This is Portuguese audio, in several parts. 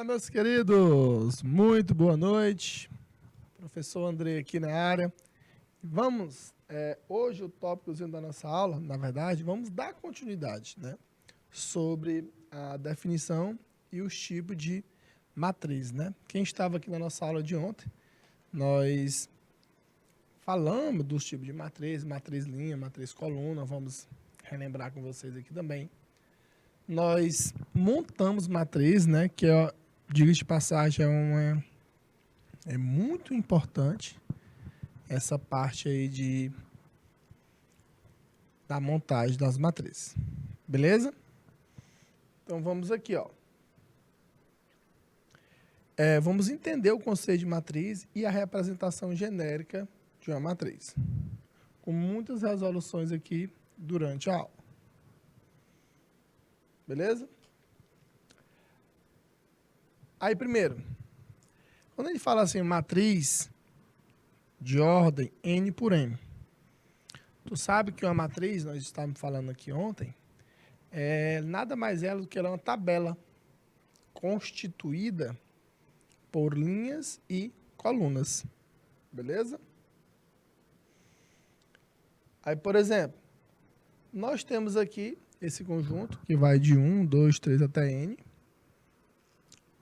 Meus queridos, muito boa noite. Professor André aqui na área. Vamos, hoje o tópicozinho da nossa aula, na verdade, vamos dar continuidade, né? Sobre a definição e os tipos de matriz, né? Quem estava aqui na nossa aula de ontem, nós falamos dos tipos de matriz, matriz linha, matriz coluna, vamos relembrar com vocês aqui também. Nós montamos matriz, né, que diga-se de passagem, é muito importante essa parte aí da montagem das matrizes. Beleza? Então vamos aqui, ó. Vamos entender o conceito de matriz e a representação genérica de uma matriz. Com muitas resoluções aqui durante a aula. Beleza? Aí, primeiro, quando a gente fala assim, matriz de ordem N por M, tu sabe que uma matriz, nós estávamos falando aqui ontem, nada mais é do que uma tabela constituída por linhas e colunas. Beleza? Aí, por exemplo, nós temos aqui esse conjunto, que vai de 1, 2, 3 até N.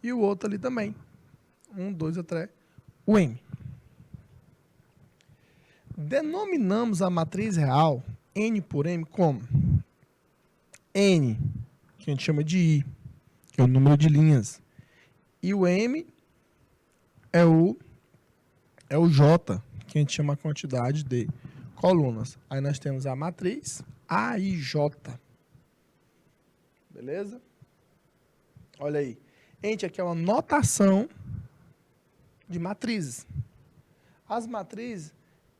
E o outro ali também. 1, 2 até o M. Denominamos a matriz real, N por M, como? N, que a gente chama de I, que é o número de linhas. E o M é o J, que a gente chama a quantidade de colunas. Aí nós temos a matriz AIJ. Beleza? Olha aí. Gente, aqui é uma notação de matrizes. As matrizes,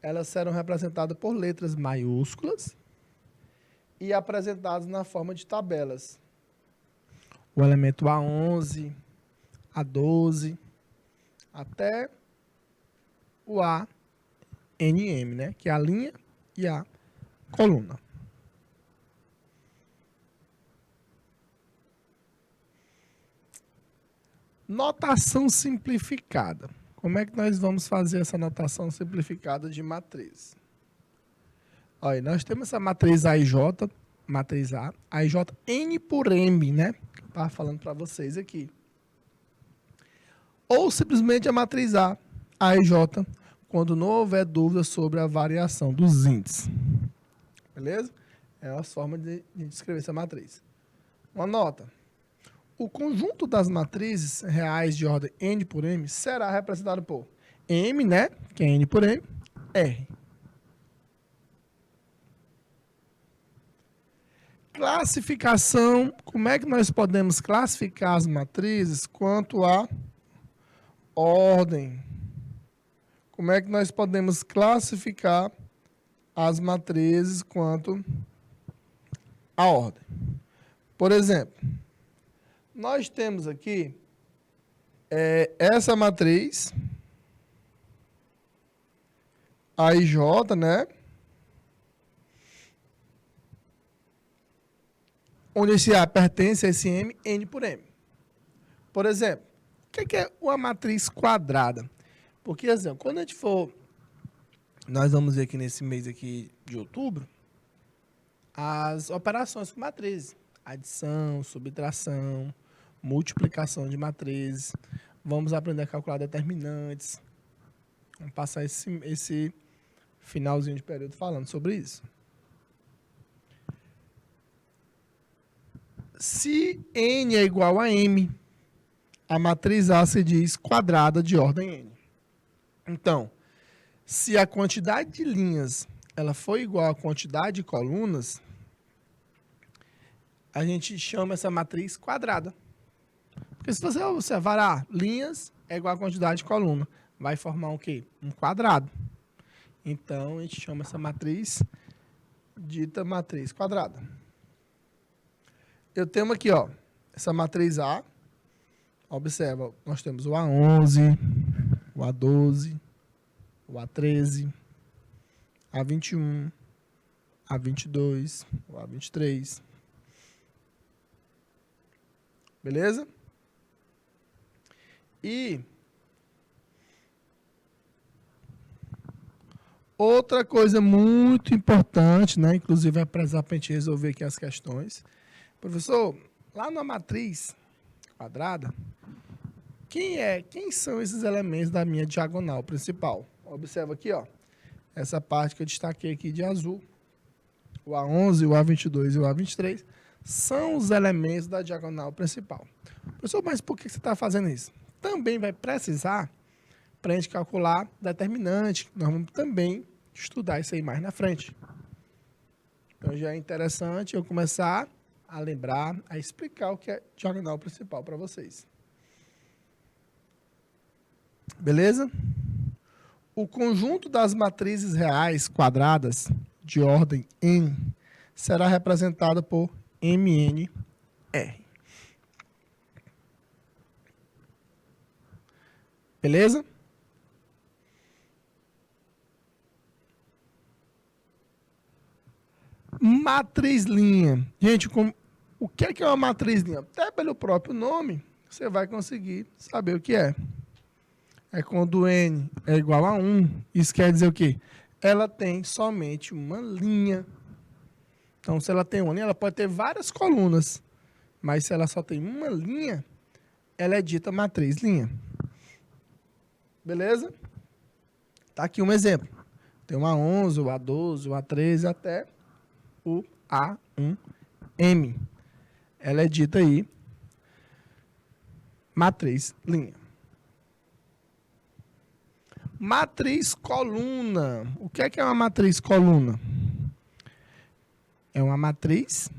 elas serão representadas por letras maiúsculas e apresentadas na forma de tabelas. O elemento A11, A12, até o ANM, né? Que é a linha e a coluna. Notação simplificada. Como é que nós vamos fazer essa notação simplificada de matriz? Olha, nós temos essa matriz AIJ, matriz A, AIJ N por M, né? Que eu estava falando para vocês aqui. Ou simplesmente a matriz A, AIJ, quando não houver dúvida sobre a variação dos índices. Beleza? É uma forma de descrever essa matriz. Uma nota. O conjunto das matrizes reais de ordem N por M será representado por M, né? Que é N por M, R. Classificação. Como é que nós podemos classificar as matrizes quanto à ordem? Como é que nós podemos classificar as matrizes quanto à ordem? Por exemplo, nós temos aqui essa matriz, AIJ, né? Onde esse A pertence a esse M, N por M. Por exemplo, o que é uma matriz quadrada? Porque, assim, quando a gente for, nós vamos ver aqui nesse mês aqui de outubro, as operações com matrizes. Adição, subtração, multiplicação de matrizes. Vamos aprender a calcular determinantes. Vamos passar esse finalzinho de período falando sobre isso. Se N é igual a M, a matriz A se diz quadrada de ordem N. Então, se a quantidade de linhas ela for igual à quantidade de colunas, a gente chama essa matriz quadrada. Porque se você observar, linhas é igual a quantidade de coluna. Vai formar o quê? Um quadrado. Então, a gente chama essa matriz dita matriz quadrada. Eu tenho aqui, ó, essa matriz A. Observa, nós temos o A11, o A12, o A13, A21, A22, o A23. Beleza? E outra coisa muito importante, né? Inclusive vai precisar para a gente resolver aqui as questões. Professor, lá na matriz quadrada, quem são esses elementos da minha diagonal principal? Observa aqui, ó, essa parte que eu destaquei aqui de azul. O A11, o A22 e o A23 são os elementos da diagonal principal. Professor, mas por que você está fazendo isso? Também vai precisar, para a gente calcular determinante, nós vamos também estudar isso aí mais na frente. Então já é interessante eu começar a lembrar, a explicar o que é diagonal principal para vocês. Beleza? O conjunto das matrizes reais quadradas de ordem n será representado por MNR. Beleza? Matriz linha. Gente, o que é uma matriz linha? Até pelo próprio nome, você vai conseguir saber o que é. É quando n é igual a 1. Isso quer dizer o quê? Ela tem somente uma linha. Então, se ela tem uma linha, ela pode ter várias colunas. Mas se ela só tem uma linha, ela é dita matriz linha. Beleza? Tá aqui um exemplo. Tem o A11, o A12, o A13 até o A1M. Ela é dita aí matriz linha. Matriz coluna. O que é uma matriz coluna? É uma matriz,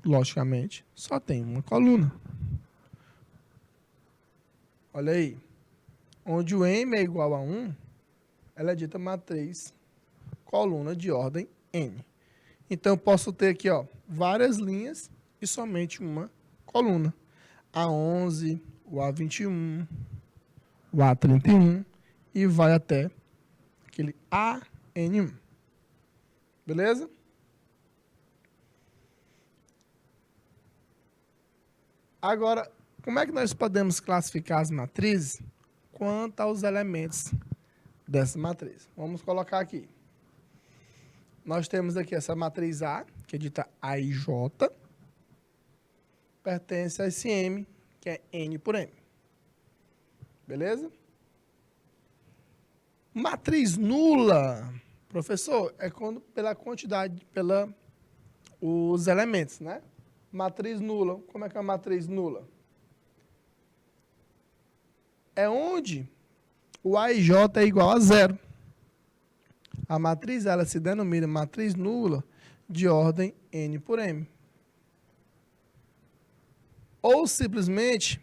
logicamente, só tem uma coluna. Olha aí. Onde o M é igual a 1, ela é dita matriz coluna de ordem N. Então, eu posso ter aqui, ó, várias linhas e somente uma coluna. A11, o A21, o A31 e vai até aquele AN1. Beleza? Agora, como é que nós podemos classificar as matrizes quanto aos elementos dessa matriz? Vamos colocar aqui. Nós temos aqui essa matriz A, que é dita AIJ, pertence a esse M, que é N por M. Beleza? Matriz nula, professor, é quando pela quantidade, os elementos, né? Matriz nula, como é que é a matriz nula? É onde o AIJ é igual a 0. A matriz, ela se denomina matriz nula de ordem N por M. Ou simplesmente,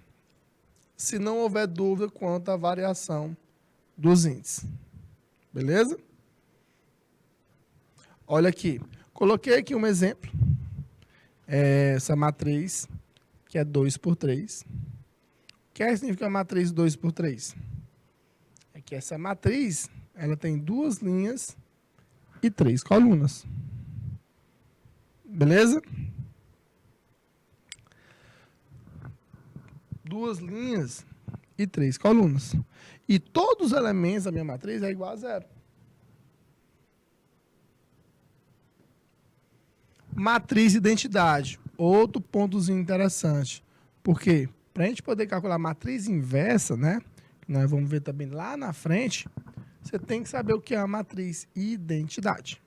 se não houver dúvida quanto à variação dos índices. Beleza? Olha aqui. Coloquei aqui um exemplo. Essa matriz, que é 2 por 3. O que significa a matriz 2 por 3? É que essa matriz, ela tem 2 linhas e 3 colunas. Beleza? 2 linhas e 3 colunas. E todos os elementos da minha matriz é igual a 0. Matriz identidade. Outro pontozinho interessante. Por quê? Para a gente poder calcular a matriz inversa, né? Que nós vamos ver também lá na frente, você tem que saber o que é a matriz identidade.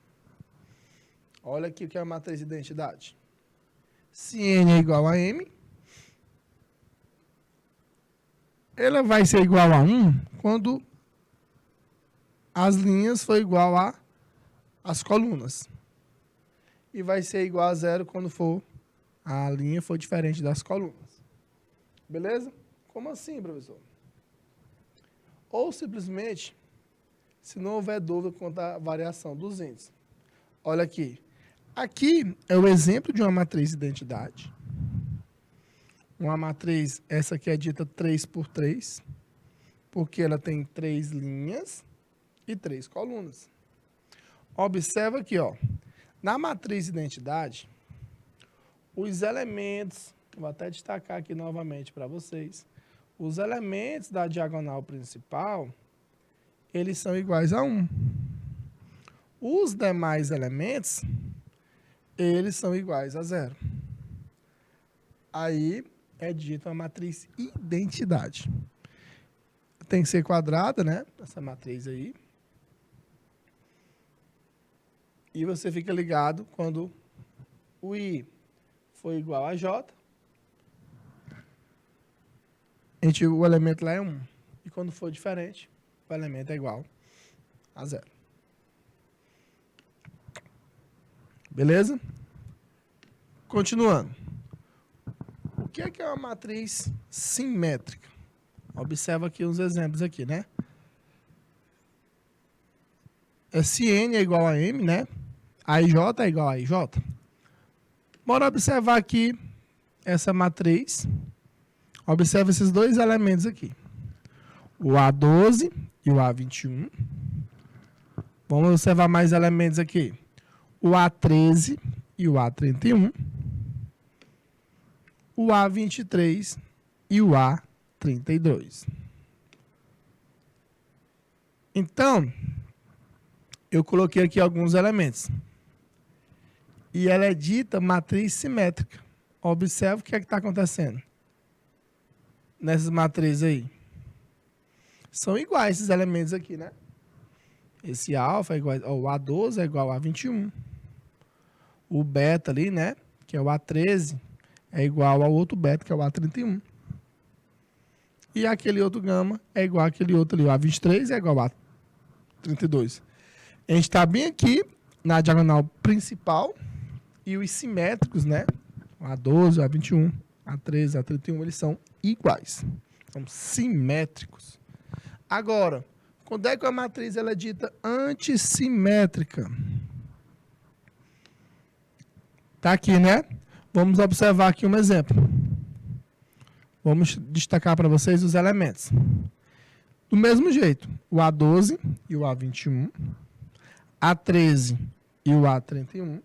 Olha aqui o que é a matriz identidade. Se N é igual a M, ela vai ser igual a 1 quando as linhas for igual às colunas. E vai ser igual a 0 quando a linha for diferente das colunas. Beleza? Como assim, professor? Ou simplesmente, se não houver dúvida quanto à variação dos índices. Olha aqui. Aqui é o exemplo de uma matriz identidade. Uma matriz, essa aqui é dita 3 por 3, porque ela tem 3 linhas e 3 colunas. Observa aqui, ó. Na matriz identidade, os elementos, vou até destacar aqui novamente para vocês, os elementos da diagonal principal, eles são iguais a 1. Os demais elementos, eles são iguais a 0. Aí é dita a matriz identidade. Tem que ser quadrada, né? Essa matriz aí. E você fica ligado quando o I for igual a J, o elemento lá é 1. E quando for diferente, o elemento é igual a 0. Beleza? Continuando. O que é uma matriz simétrica? Observa aqui uns exemplos aqui, né? Se N é igual a M, né? AIJ é igual a IJ. Bora observar aqui essa matriz. Observa esses dois elementos aqui. O A12 e o A21. Vamos observar mais elementos aqui. O A13 e o A31. O A23 e o A32. Então, eu coloquei aqui alguns elementos. E ela é dita matriz simétrica. Observe o que é que está acontecendo nessas matrizes aí. São iguais esses elementos aqui, né? Esse alfa é igual, o A12 é igual a A21. O beta ali, né? Que é o A13, é igual ao outro beta, que é o A31. E aquele outro gama é igual àquele outro ali. O A23 é igual a A32. A gente está bem aqui na diagonal principal. E os simétricos, né? O A12, o A21, A13, A31, eles são iguais. São simétricos. Agora, quando é que a matriz ela é dita antissimétrica? Tá aqui, né? Vamos observar aqui um exemplo. Vamos destacar para vocês os elementos. Do mesmo jeito, o A12 e o A21, A13 e o A31,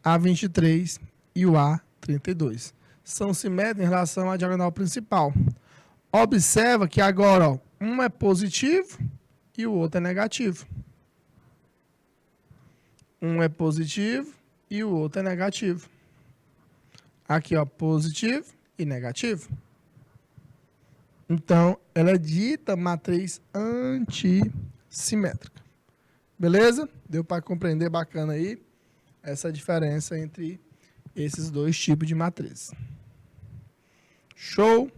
A23 e o A32. São simétricos em relação à diagonal principal. Observa que agora, ó, um é positivo e o outro é negativo. Um é positivo e o outro é negativo. Aqui, ó, positivo e negativo. Então, ela é dita matriz antissimétrica. Beleza? Deu para compreender bacana aí essa diferença entre esses dois tipos de matrizes. Show?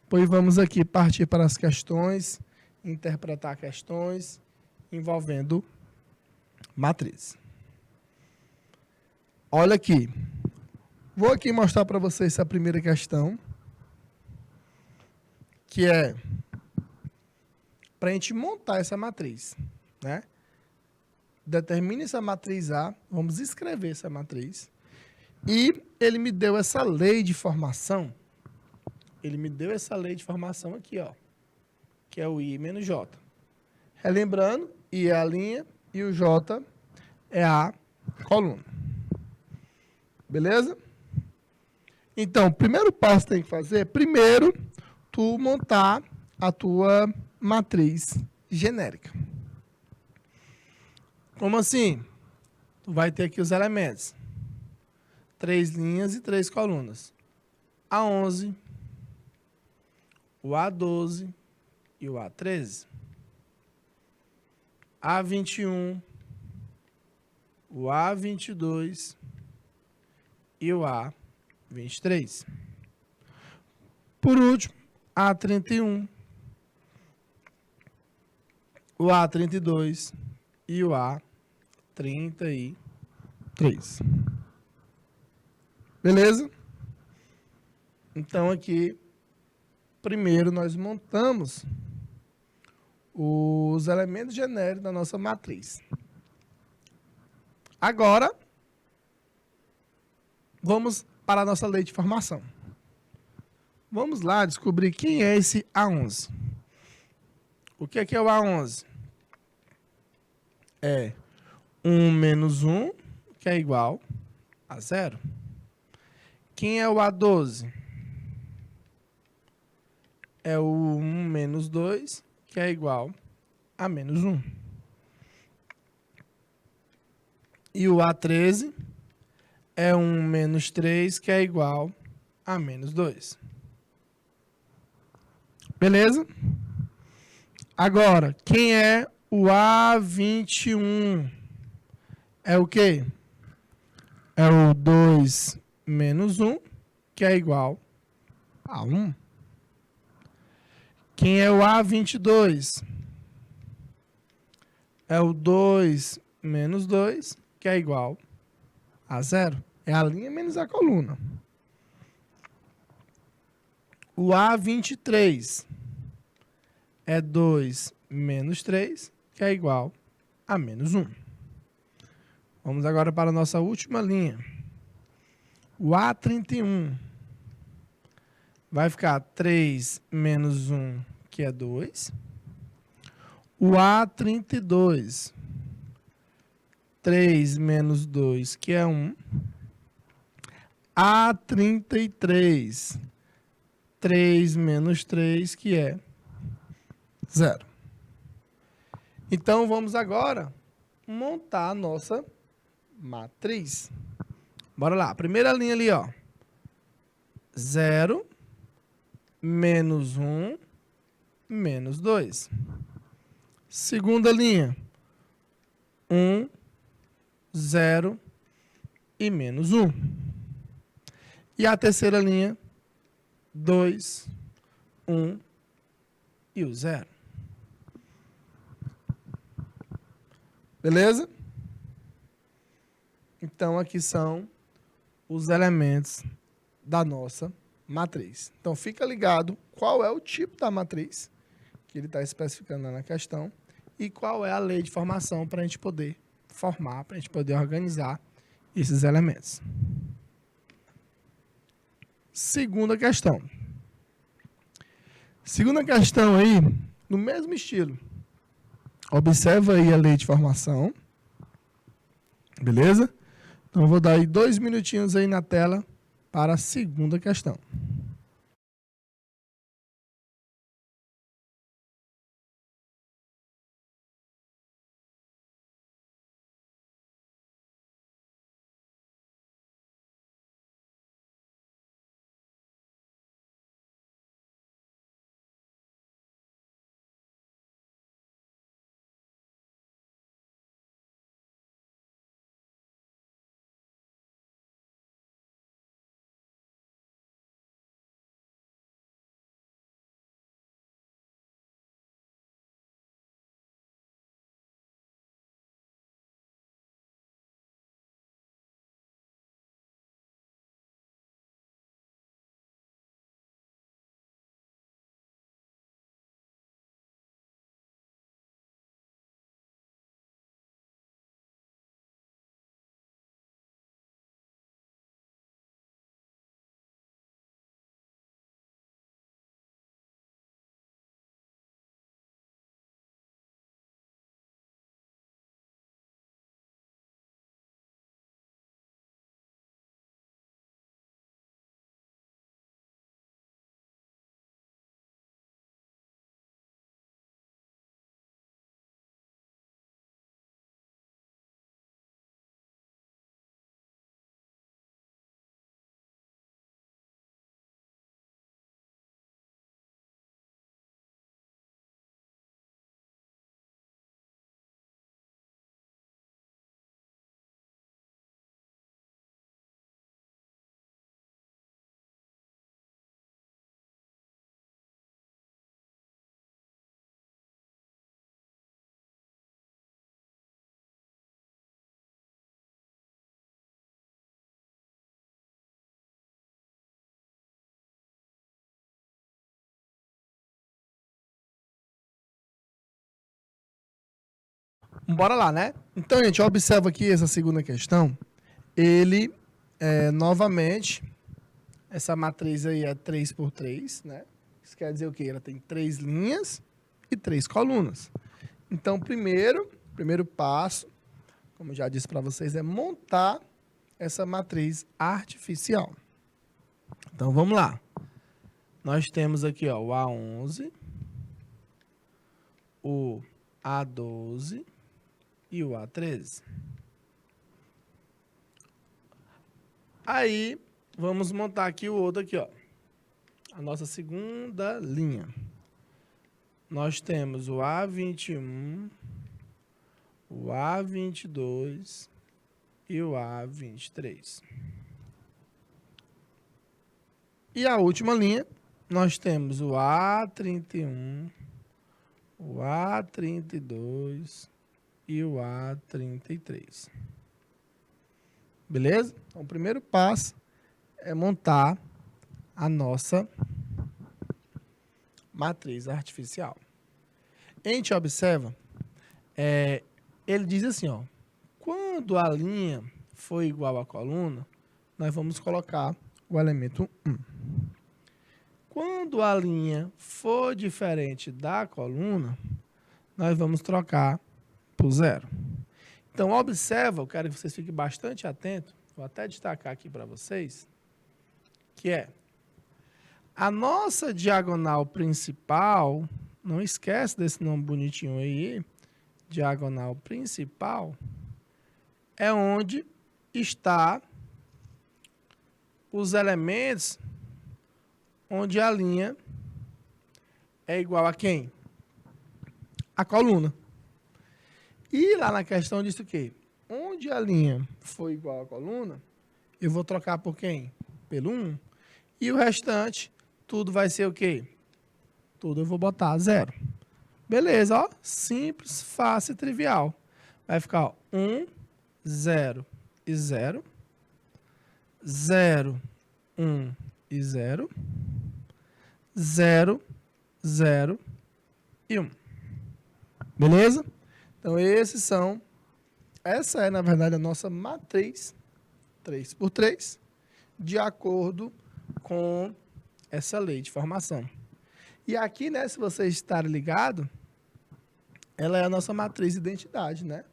Pois vamos aqui partir para as questões, interpretar questões envolvendo matrizes. Olha aqui. Vou aqui mostrar para vocês essa primeira questão, que é para a gente montar essa matriz, né? Determine essa matriz A, vamos escrever essa matriz. E ele me deu essa lei de formação. Ele me deu essa lei de formação aqui, ó, que é o I menos J. Relembrando, I é a linha e o J é a coluna. Beleza? Então, o primeiro passo que tem que fazer, primeiro, tu montar a tua matriz genérica. Como assim? Tu vai ter aqui os elementos. 3 linhas e 3 colunas. A11, o A12 e o A13. A21, o A22 e o A23. Por último, A31, o A32 e o A33. Beleza? Então, aqui, primeiro nós montamos os elementos genéricos da nossa matriz. Agora, vamos para a nossa lei de formação. Vamos lá descobrir quem é esse A11. O que é o A11? É 1 menos 1, que é igual a 0. Quem é o A12? é o 1 menos 2, que é igual a menos 1. E o A13 é 1 menos 3, que é igual a menos 2. Beleza? Agora, quem é o A21? É o quê? É o 2 menos 1, que é igual a 1. Quem é o A22? É o 2 menos 2, que é igual a 0. É a linha menos a coluna. O A23 é 2 menos 3, que é igual a menos 1. Vamos agora para a nossa última linha. O A31 vai ficar 3 menos 1, que é 2. O A32, 3 menos 2, que é 1. A33, 3 menos 3, que é 0. Então, vamos agora montar a nossa matriz. Bora lá. Primeira linha ali, ó. 0, menos 1, menos 2. Segunda linha. 1, 0 e menos 1. E a terceira linha. 2, 1 e o 0. Beleza? Então, aqui são os elementos da nossa matriz. Então, fica ligado qual é o tipo da matriz que ele está especificando na questão e qual é a lei de formação para a gente poder formar, para a gente poder organizar esses elementos. Segunda questão. Segunda questão aí, no mesmo estilo. Observa aí a lei de formação. Beleza? Então, eu vou dar aí 2 minutinhos aí na tela para a segunda questão. Bora lá, né? Então, gente, observa aqui essa segunda questão. Ele, novamente, essa matriz aí é 3 por 3, né? Isso quer dizer o quê? Ela tem 3 linhas e 3 colunas. Então, primeiro passo, como eu já disse para vocês, é montar essa matriz artificial. Então, vamos lá. nós temos aqui, ó, o A11, o A12 e o A13. Aí, vamos montar aqui o outro aqui, ó. A nossa segunda linha. Nós temos o A21, o A22 e o A23. E a última linha, nós temos o A31, o A32 e o A33. Beleza? Então, o primeiro passo é montar a nossa matriz artificial. A gente observa, ele diz assim, ó, quando a linha for igual à coluna, nós vamos colocar o elemento 1. Quando a linha for diferente da coluna, nós vamos trocar por 0. Então, observa, eu quero que vocês fiquem bastante atentos, vou até destacar aqui para vocês, que é a nossa diagonal principal, não esquece desse nome bonitinho aí, diagonal principal, é onde está os elementos onde a linha é igual a quem? A coluna. E lá na questão diz o quê? Onde a linha for igual à coluna, eu vou trocar por quem? Pelo 1. E o restante, tudo vai ser o quê? Tudo eu vou botar 0. Beleza, ó. Simples, fácil e trivial. Vai ficar ó, 1, 0 e 0. 0, 1 e 0. 0, 0 e 1. Beleza? Então, essa é, na verdade, a nossa matriz 3x3, de acordo com essa lei de formação. E aqui, né, se vocês estarem ligados, ela é a nossa matriz de identidade, né?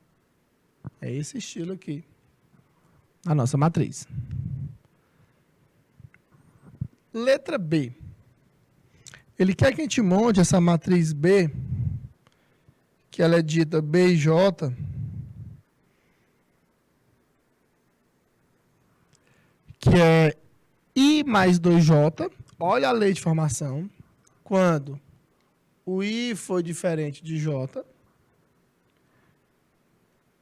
É esse estilo aqui, a nossa matriz. Letra B. Ele quer que a gente monte essa matriz B, que ela é dita B e J, que é I mais 2J. Olha a lei de formação. Quando o I for diferente de J,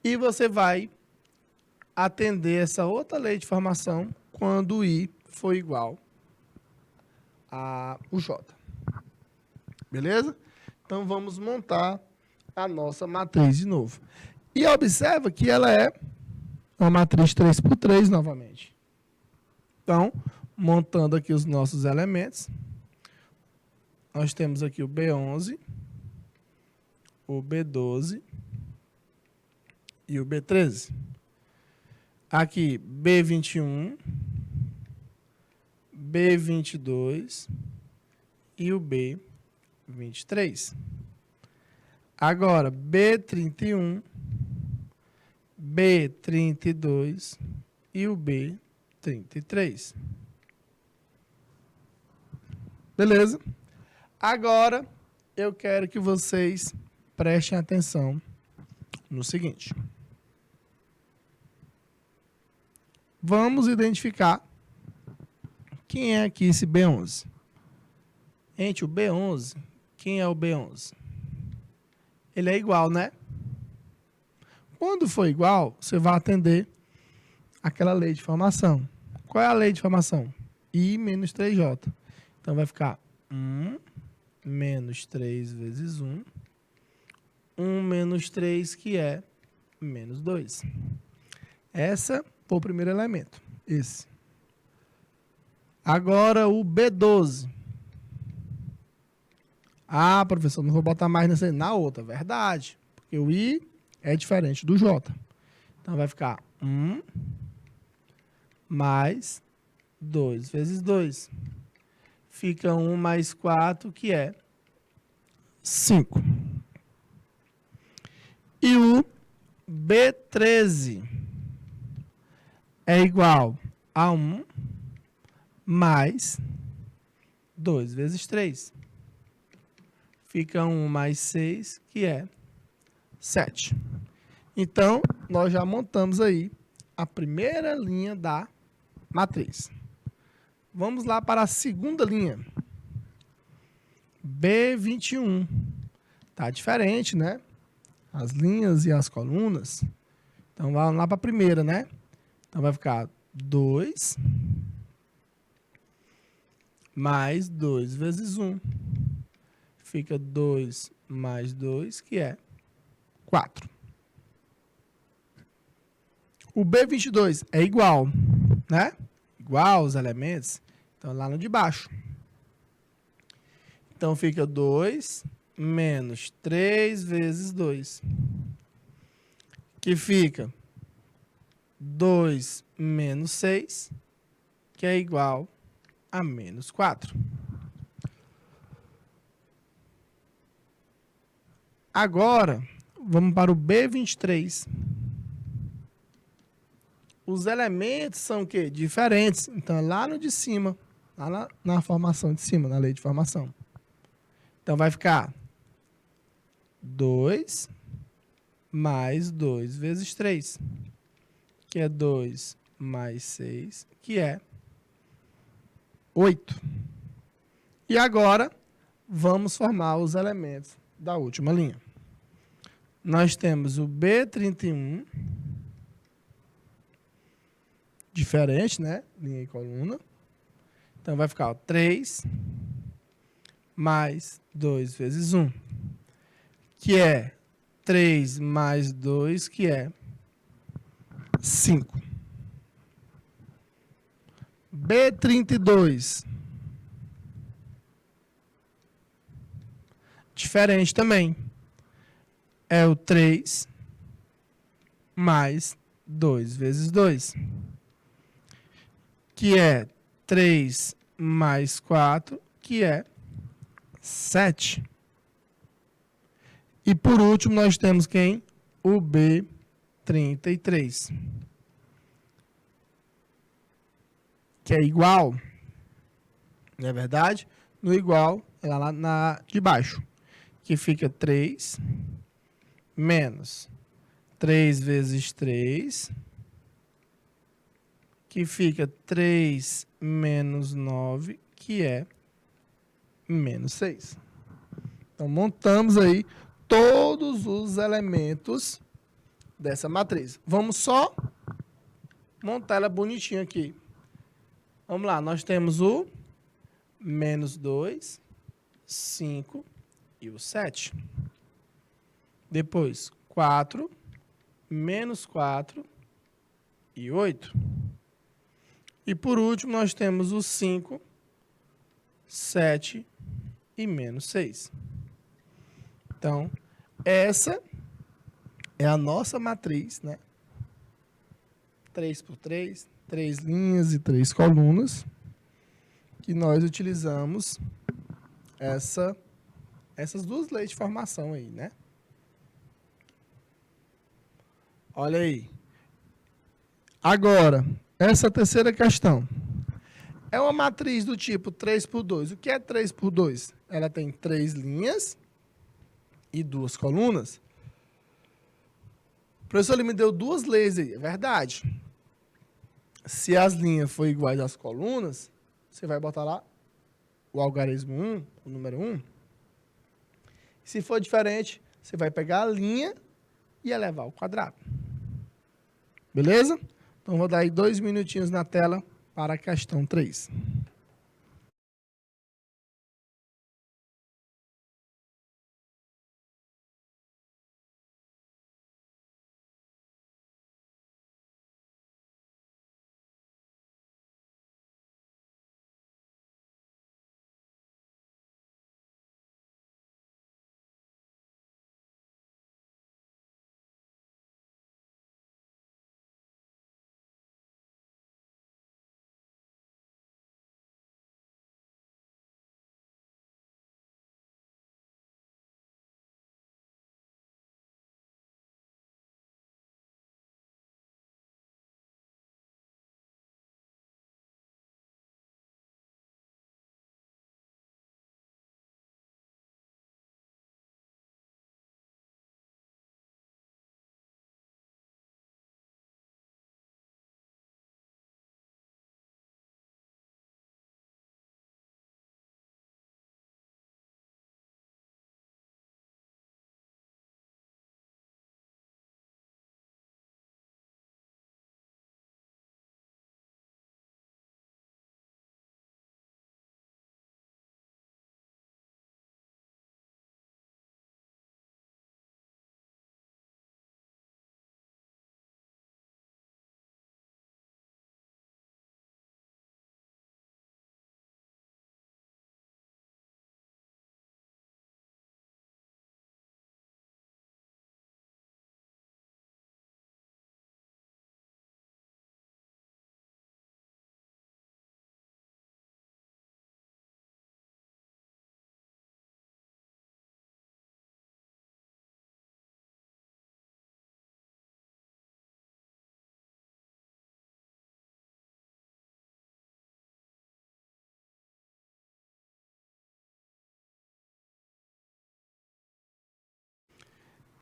e você vai atender essa outra lei de formação quando o I for igual ao J. Beleza? Então, vamos montar a nossa matriz de novo. E observa que ela é uma matriz 3x3 novamente. Então, montando aqui os nossos elementos, nós temos aqui o B11, o B12 e o B13. Aqui, B21, B22 e o B23. Agora, B31, B32 e o B33. Beleza? Agora, eu quero que vocês prestem atenção no seguinte. Vamos identificar quem é aqui esse B11. Gente, o B11, quem é o B11? Ele é igual, né? Quando for igual, você vai atender aquela lei de formação. Qual é a lei de formação? I menos 3J. Então, vai ficar 1 menos 3 vezes 1. 1 menos 3, que é menos 2. Essa foi o primeiro elemento. Esse. Agora, o B12. Ah, professor, não vou botar mais nessa aí. Na outra, verdade. Porque o I é diferente do J. Então, vai ficar 1 mais 2 vezes 2. Fica 1 mais 4, que é 5. E o B13 é igual a 1 mais 2 vezes 3. Fica 1 mais 6, que é 7. Então, nós já montamos aí a primeira linha da matriz. Vamos lá para a segunda linha. B21. Tá diferente, né? As linhas e as colunas. Então, vamos lá para a primeira, né? Então, vai ficar 2 mais 2 vezes 1. Fica 2 mais 2, que é 4. O B22 é igual, né? Igual os elementos. Então, lá no de baixo. Então, fica 2 menos 3 vezes 2. Que fica 2 menos 6, que é igual a menos 4. Agora, vamos para o B23. Os elementos são o quê? Diferentes. Então, é lá no de cima, lá na formação de cima, na lei de formação. Então, vai ficar 2 mais 2 vezes 3, que é 2 mais 6, que é 8. E agora, vamos formar os elementos da última linha. Nós temos o B31, diferente, né? Linha e coluna. Então, vai ficar 3 mais 2 vezes 1, que é 3 mais 2, que é 5. B32. Diferente também. É o 3 mais 2 vezes 2, que é 3 mais 4, que é 7. E por último, nós temos quem? O B33. Que é igual, não é verdade? No igual, é lá na de baixo, que fica 3 menos 3 vezes 3, que fica 3 menos 9, que é menos 6. Então, montamos aí todos os elementos dessa matriz. Vamos só montar ela bonitinha aqui. Vamos lá, nós temos o menos 2, 5 e o 7. Depois, 4, menos 4 e 8. E por último, nós temos o 5, 7 e menos 6. Então, essa é a nossa matriz, né? 3 por 3, 3 linhas e 3 colunas, que nós utilizamos essas duas leis de formação aí, né? Olha aí. Agora, essa terceira questão. É uma matriz do tipo 3 por 2. O que é 3 por 2? Ela tem 3 linhas e 2 colunas. O professor ele me deu duas leis aí, é verdade. Se as linhas forem iguais às colunas, você vai botar lá o algarismo 1, o número 1. Se for diferente, você vai pegar a linha e elevar ao quadrado. Beleza? Então, vou dar aí 2 minutinhos na tela para a questão 3.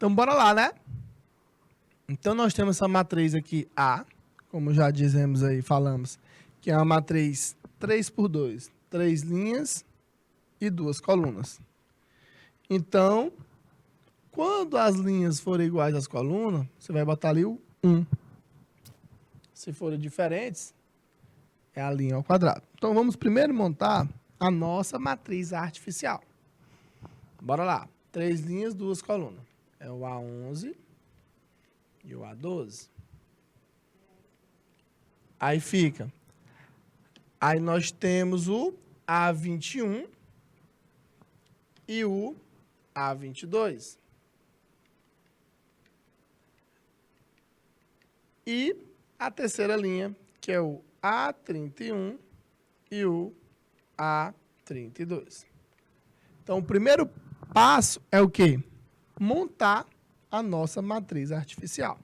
Então, bora lá, né? Então, nós temos essa matriz aqui A, como já dizemos aí, falamos, que é uma matriz 3x2, 3 linhas e 2 colunas. Então, quando as linhas forem iguais às colunas, você vai botar ali o 1. Se forem diferentes, é a linha ao quadrado. Então, vamos primeiro montar a nossa matriz artificial. Bora lá. 3 linhas, 2 colunas. É o A11 e o A12. Aí fica. Aí nós temos o A21 e o A22. E a terceira linha, que é o A31 e o A32. Então, o primeiro passo é o quê? Montar a nossa matriz artificial.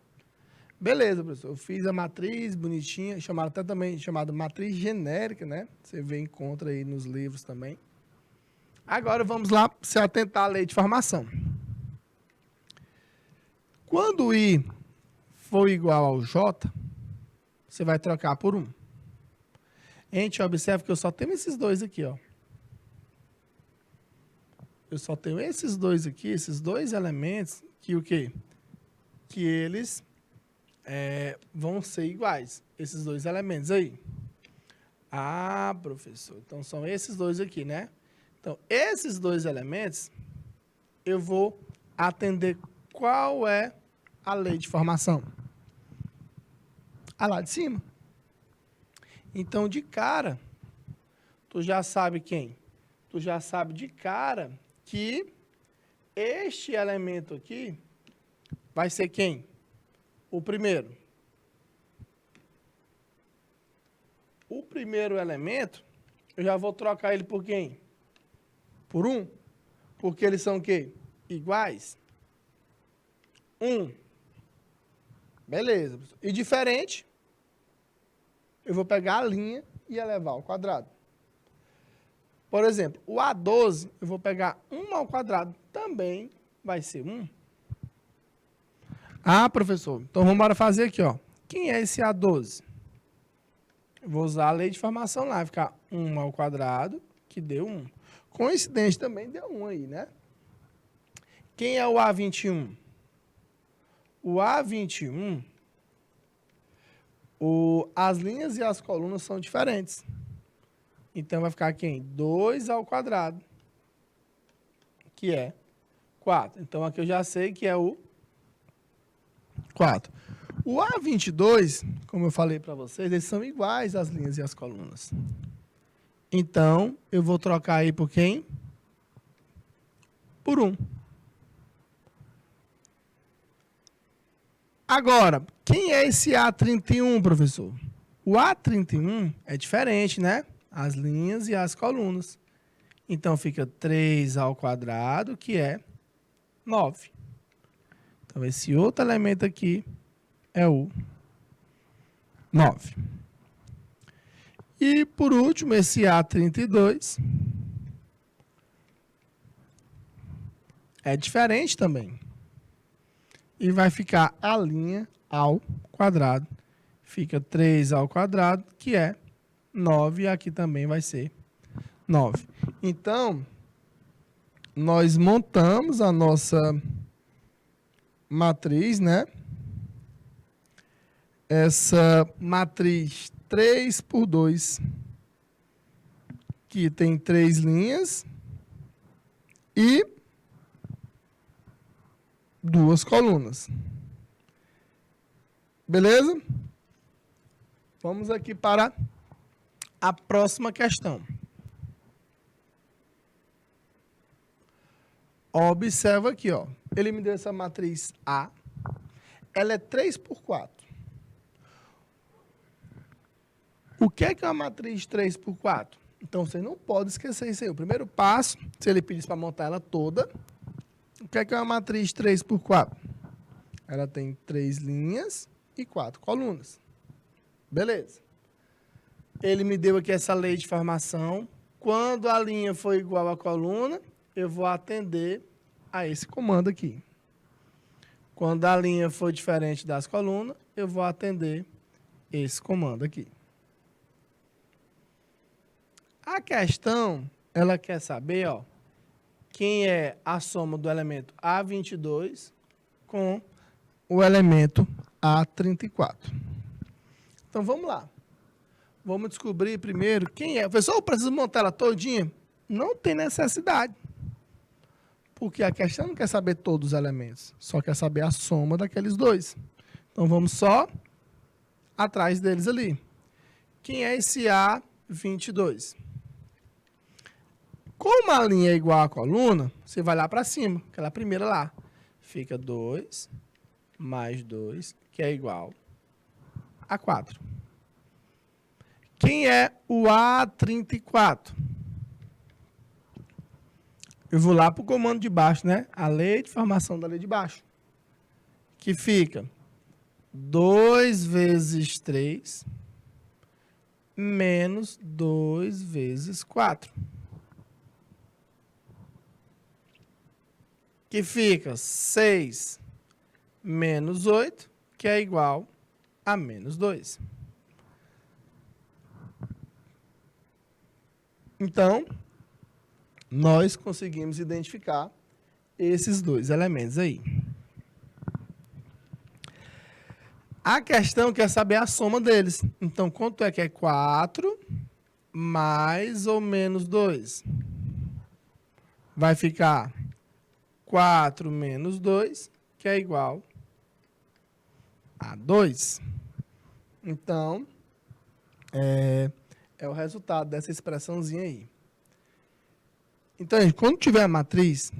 Beleza, professor. Eu fiz a matriz bonitinha, chamada matriz genérica, né? Você encontra aí nos livros também. Agora vamos lá se atentar à lei de formação. Quando o I for igual ao J, você vai trocar por 1. A gente observa que eu só tenho esses dois aqui, ó. Eu só tenho esses dois aqui, esses dois elementos, que o quê? Que eles vão ser iguais. Esses dois elementos aí. Ah, professor, então são esses dois aqui, né? Então, esses dois elementos, eu vou atender qual é a lei de formação. A lá de cima. Então, de cara, tu já sabe quem? Tu já sabe de cara que este elemento aqui vai ser quem? O primeiro. O primeiro elemento, eu já vou trocar ele por quem? Por 1. Porque eles são o quê? Iguais. 1. Beleza. E diferente, eu vou pegar a linha e elevar ao quadrado. Por exemplo, o A12, eu vou pegar 1 ao quadrado, também vai ser 1. Ah, professor, então vamos embora fazer aqui, ó. Quem é esse A12? Eu vou usar a lei de formação lá, vai ficar 1 ao quadrado, que deu 1. Coincidente também deu 1 aí, né? Quem é o A21? O A21, as linhas e as colunas são diferentes. Então, vai ficar quem? 2 ao quadrado, que é 4. Então, aqui eu já sei que é o 4. O A22, como eu falei para vocês, eles são iguais às linhas e às colunas. Então, eu vou trocar aí por quem? Por 1. Agora, quem é esse A31, professor? O A31 é diferente, né? As linhas e as colunas. Então, fica 3 ao quadrado, que é 9. Então, esse outro elemento aqui é o 9. E, por último, esse A32 é diferente também. E vai ficar a linha ao quadrado. Fica 3 ao quadrado, que é 9, e aqui também vai ser 9. Então, nós montamos a nossa matriz, né? Essa matriz 3x2, que tem 3 linhas e 2 colunas. Beleza? Vamos aqui para a próxima questão. Observa aqui, ó. Ele me deu essa matriz A. Ela é 3x4. O que é uma matriz 3x4? Então, você não pode esquecer isso aí. O primeiro passo, se ele pedisse para montar ela toda, o que é uma matriz 3x4? Ela tem 3 linhas e 4 colunas. Beleza. Ele me deu aqui essa lei de formação. Quando a linha for igual à coluna, eu vou atender a esse comando aqui. Quando a linha for diferente das colunas, eu vou atender esse comando aqui. A questão, ela quer saber, ó, quem é a soma do elemento A22 com o elemento A34. Então, vamos lá. Vamos descobrir primeiro quem é. Professor, eu preciso montar ela todinha? Não tem necessidade. Porque a questão não quer saber todos os elementos, só quer saber a soma daqueles dois. Então, vamos só atrás deles ali. Quem é esse A22? Como a linha é igual à coluna, você vai lá para cima, aquela primeira lá. Fica 2 mais 2, que é igual a 4. Quem é o A34? Eu vou lá para o comando de baixo, né? A lei de formação da lei de baixo. Que fica 2 vezes 3 menos 2 vezes 4. Que fica 6 menos 8, que é igual a menos 2. Então, nós conseguimos identificar esses dois elementos aí. A questão quer saber a soma deles. Então, quanto é que é 4 mais ou menos 2? Vai ficar 4 menos 2, que é igual a 2. Então, é o resultado dessa expressãozinha aí. Então, gente, quando tiver a matriz,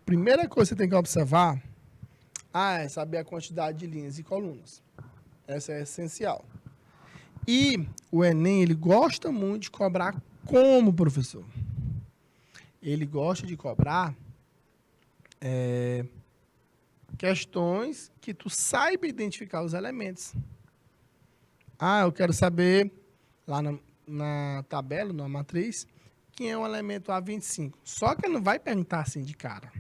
primeira coisa que você tem que observar é saber a quantidade de linhas e colunas. Essa é essencial. E o Enem, ele gosta muito de cobrar como, professor? Ele gosta de cobrar questões que tu saiba identificar os elementos. Eu quero saber, lá na tabela, na matriz, quem é o elemento A25. Só que ela não vai perguntar assim de cara.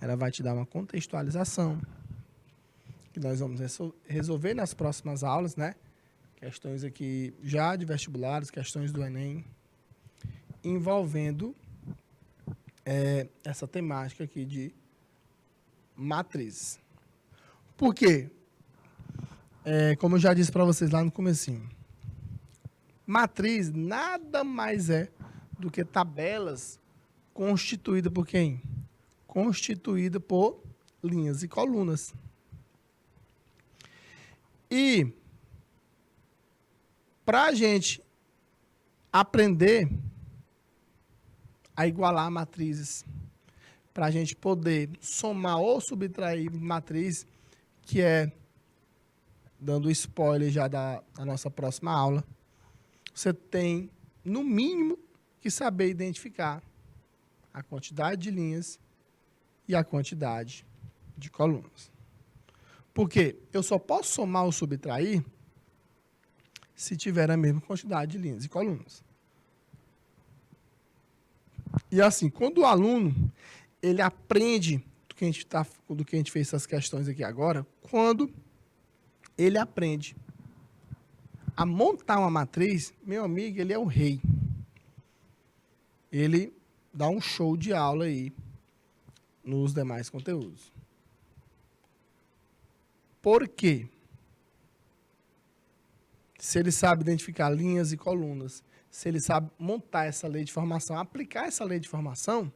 Ela vai te dar uma contextualização, que nós vamos resolver nas próximas aulas, né? Questões aqui já de vestibulares, questões do Enem, envolvendo essa temática aqui de matrizes. Por quê? Como eu já disse para vocês lá no comecinho, matriz nada mais é do que tabelas constituídas por quem? Constituída por linhas e colunas. E para a gente aprender a igualar matrizes, para a gente poder somar ou subtrair matriz, que é, dando spoiler já da nossa próxima aula, você tem, no mínimo, que saber identificar a quantidade de linhas e a quantidade de colunas. Porque eu só posso somar ou subtrair se tiver a mesma quantidade de linhas e colunas. E assim, quando o aluno ele aprende do que a gente fez essas questões aqui agora, quando ele aprende a montar uma matriz, meu amigo, ele é o rei. Ele dá um show de aula aí nos demais conteúdos. Por quê? Se ele sabe identificar linhas e colunas, se ele sabe montar essa lei de formação, aplicar essa lei de formação,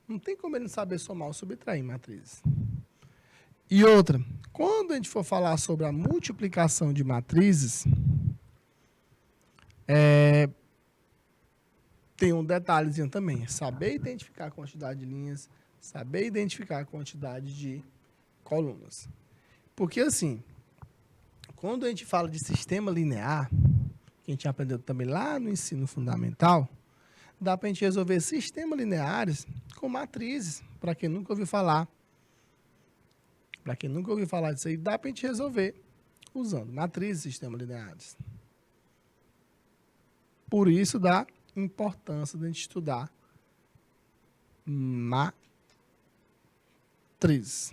não tem como ele não saber somar ou subtrair matrizes. E outra, quando a gente for falar sobre a multiplicação de matrizes, tem um detalhezinho também, saber identificar a quantidade de linhas, saber identificar a quantidade de colunas. Porque assim, quando a gente fala de sistema linear, que a gente aprendeu também lá no ensino fundamental, dá para a gente resolver sistemas lineares com matrizes, para quem nunca ouviu falar. Para quem nunca ouviu falar disso aí, dá para a gente resolver usando matrizes e sistemas lineares. Por isso dá importância de a gente estudar matrizes.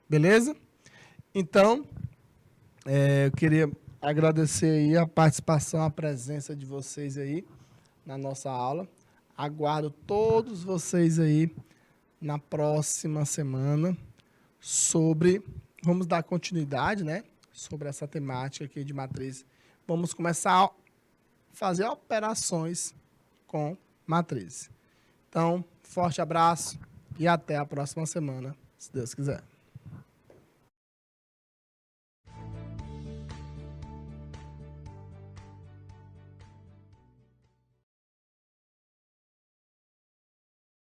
Beleza? Então, eu queria agradecer aí a participação, a presença de vocês aí na nossa aula. Aguardo todos vocês aí na próxima semana vamos dar continuidade, né? Sobre essa temática aqui de matriz. Vamos começar a fazer operações com matriz. Então, forte abraço e até a próxima semana, se Deus quiser.